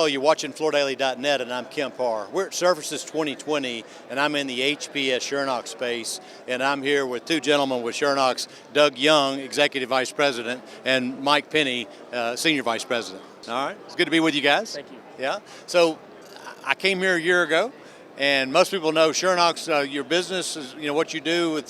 Hello, you're watching FloorDaily.net, and I'm Kemp Harr. We're at Surfaces 2020, and I'm in the HPS Schonox space, and I'm here with two gentlemen with Schonox, Doug Young, Executive Vice President, and Mike Penney, Senior Vice President. All right, it's good to be with you guys. Thank you. Yeah, so I came here a year ago, and most people know Schonox, your business is, what you do with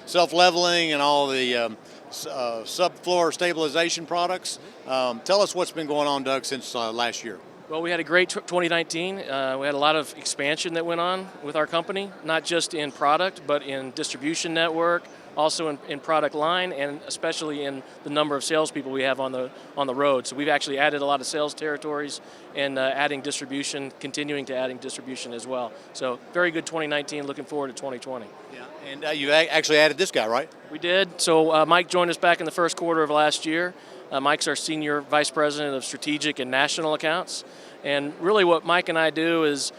self-leveling and all the subfloor stabilization products. Tell us what's been going on, Doug, since last year. Well, we had a great 2019. We had a lot of expansion that went on with our company, not just in product, but in distribution network, also in product line, and especially in the number of salespeople we have on the road. So we've actually added a lot of sales territories and adding distribution, continuing to adding distribution as well. So very good 2019, looking forward to 2020. Yeah, and you actually added this guy, right? We did. So Mike joined us back in the first quarter of last year. Mike's our Senior Vice President of Strategic and National Accounts. And really what Mike and I do is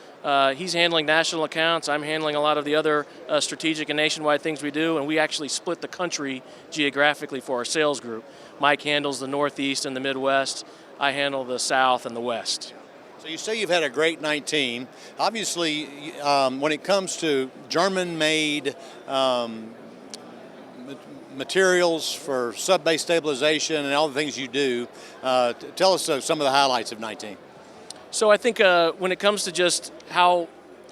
he's handling national accounts, I'm handling a lot of the other strategic and nationwide things we do, and we actually split the country geographically for our sales group. Mike handles the Northeast and the Midwest, I handle the South and the West. So you say you've had a great 19. Obviously, when it comes to German-made materials for sub-base stabilization and all the things you do, tell us some of the highlights of 19. So I think when it comes to just how,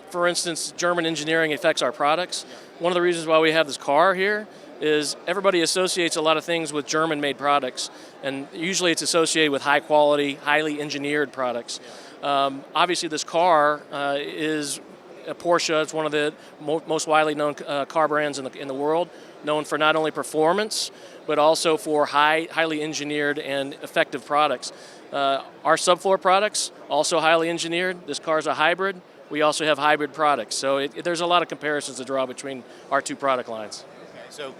for instance, German engineering affects our products, one of the reasons why we have this car here is everybody associates a lot of things with German-made products, and usually it's associated with high quality, highly engineered products. Obviously this car is a Porsche. It's one of the most widely known car brands in the world, known for not only performance, but also for highly engineered and effective products. Our subfloor products, also highly engineered. This car is a hybrid. We also have hybrid products. So there's a lot of comparisons to draw between our two product lines. Okay, so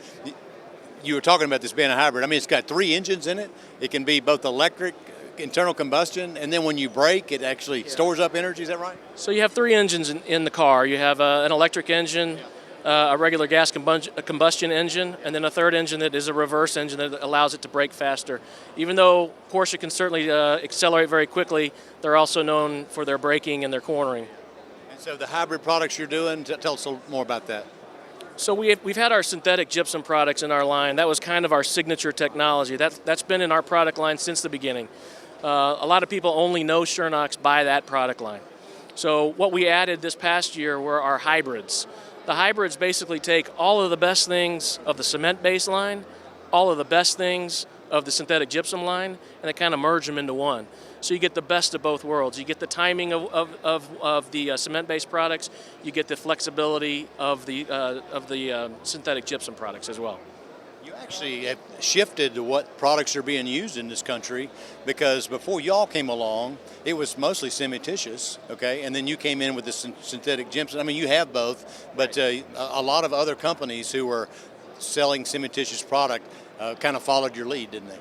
you were talking about this being a hybrid. I mean, it's got 3 engines in it. It can be both electric, internal combustion, and then when you brake, it actually stores up energy. Is that right? So you have 3 engines in the car. You have an electric engine, a regular gas combustion engine, and then a third engine that is a reverse engine that allows it to brake faster. Even though Porsche can certainly accelerate very quickly, they're also known for their braking and their cornering. And so the hybrid products you're doing, tell us a little more about that. So we've had our synthetic gypsum products in our line. That was kind of our signature technology. That's been in our product line since the beginning. A lot of people only know Schonox by that product line. So what we added this past year were our hybrids. The hybrids basically take all of the best things of the cement-based line, all of the best things of the synthetic gypsum line, and they kind of merge them into one. So you get the best of both worlds. You get the timing of the cement-based products, you get the flexibility of the synthetic gypsum products as well. You actually have shifted to what products are being used in this country, because before y'all came along, it was mostly cementitious, okay? And then you came in with the synthetic gypsum. I mean, you have both, but a lot of other companies who were selling cementitious product kind of followed your lead, didn't they?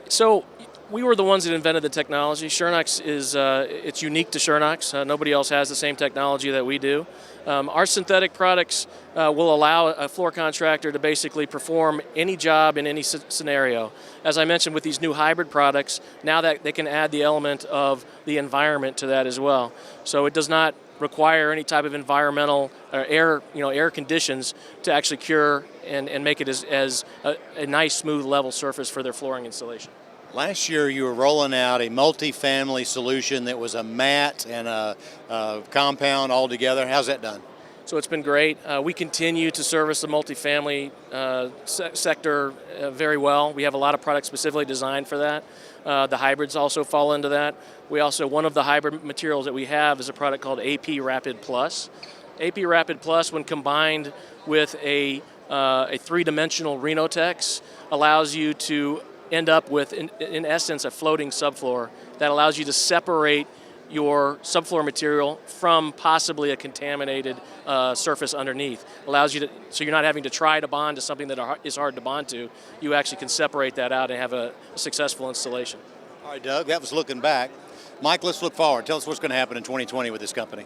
So we were the ones that invented the technology. Schonox is it's unique to Schonox. Nobody else has the same technology that we do. Our synthetic products will allow a floor contractor to basically perform any job in any scenario. As I mentioned, with these new hybrid products, now that they can add the element of the environment to that as well. So it does not require any type of environmental air conditions to actually cure and make it as a nice, smooth, level surface for their flooring installation. Last year you were rolling out a MultiFamily solution that was a mat and a compound all together. How's that done? So it's been great. We continue to service the multifamily sector very well. We have a lot of products specifically designed for that. The hybrids also fall into that. One of the hybrid materials that we have is a product called AP Rapid Plus. AP Rapid Plus, when combined with a 3-dimensional Renotex, allows you to end up with, in essence, a floating subfloor that allows you to separate your subfloor material from possibly a contaminated surface underneath. Allows you to, so you're not having to try to bond to something that is hard to bond to. You actually can separate that out and have a successful installation. All right, Doug, that was looking back. Mike, let's look forward. Tell us what's going to happen in 2020 with this company.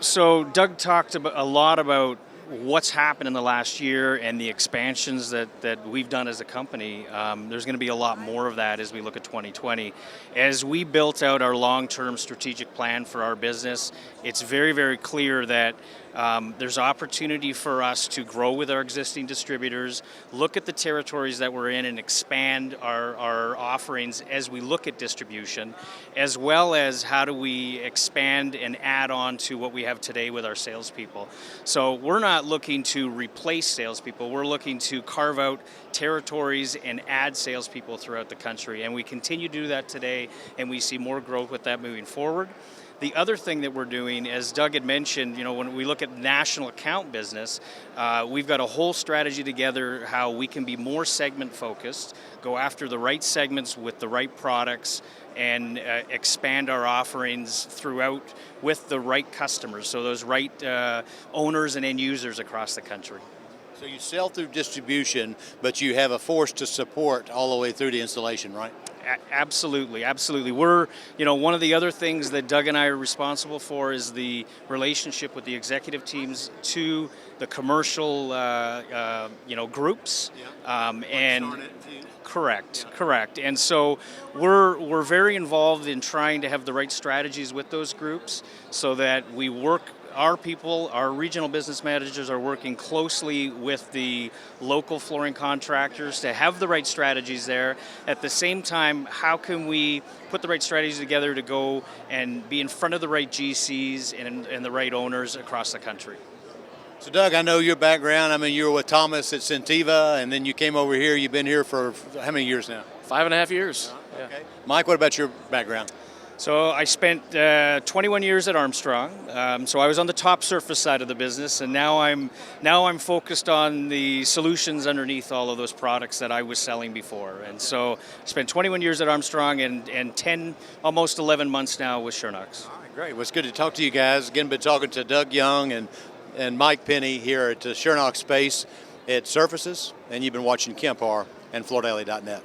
So Doug talked a lot about what's happened in the last year and the expansions that we've done as a company, there's going to be a lot more of that as we look at 2020. As we built out our long-term strategic plan for our business, it's very, very clear that there's opportunity for us to grow with our existing distributors, look at the territories that we're in and expand our offerings as we look at distribution, as well as how do we expand and add on to what we have today with our salespeople. So we're not looking to replace salespeople, we're looking to carve out territories and add salespeople throughout the country, and we continue to do that today, and we see more growth with that moving forward. The other thing that we're doing, as Doug had mentioned, when we look at national account business, we've got a whole strategy together how we can be more segment focused, go after the right segments with the right products, and expand our offerings throughout with the right customers, so those right owners and end users across the country. So you sell through distribution, but you have a force to support all the way through the installation, right? Absolutely, absolutely. We're, one of the other things that Doug and I are responsible for is the relationship with the executive teams to the commercial, groups, and correct. And so we're very involved in trying to have the right strategies with those groups so that we work. Our people, our regional business managers are working closely with the local flooring contractors to have the right strategies there. At the same time, how can we put the right strategies together to go and be in front of the right GCs and the right owners across the country? So Doug, I know your background. I mean, you were with Thomas at Centeva, and then you came over here. You've been here for how many years now? 5.5 years. Okay. Yeah. Mike, what about your background? So I spent 21 years at Armstrong. So I was on the top surface side of the business, and now I'm focused on the solutions underneath all of those products that I was selling before. And so I spent 21 years at Armstrong and 10, almost 11 months now with Schonox. All right, great. Well, it's good to talk to you guys. Again, been talking to Doug Young and Mike Penney here at Schonox Space at Surfaces, and you've been watching Kemp Harr and FloorDaily.net.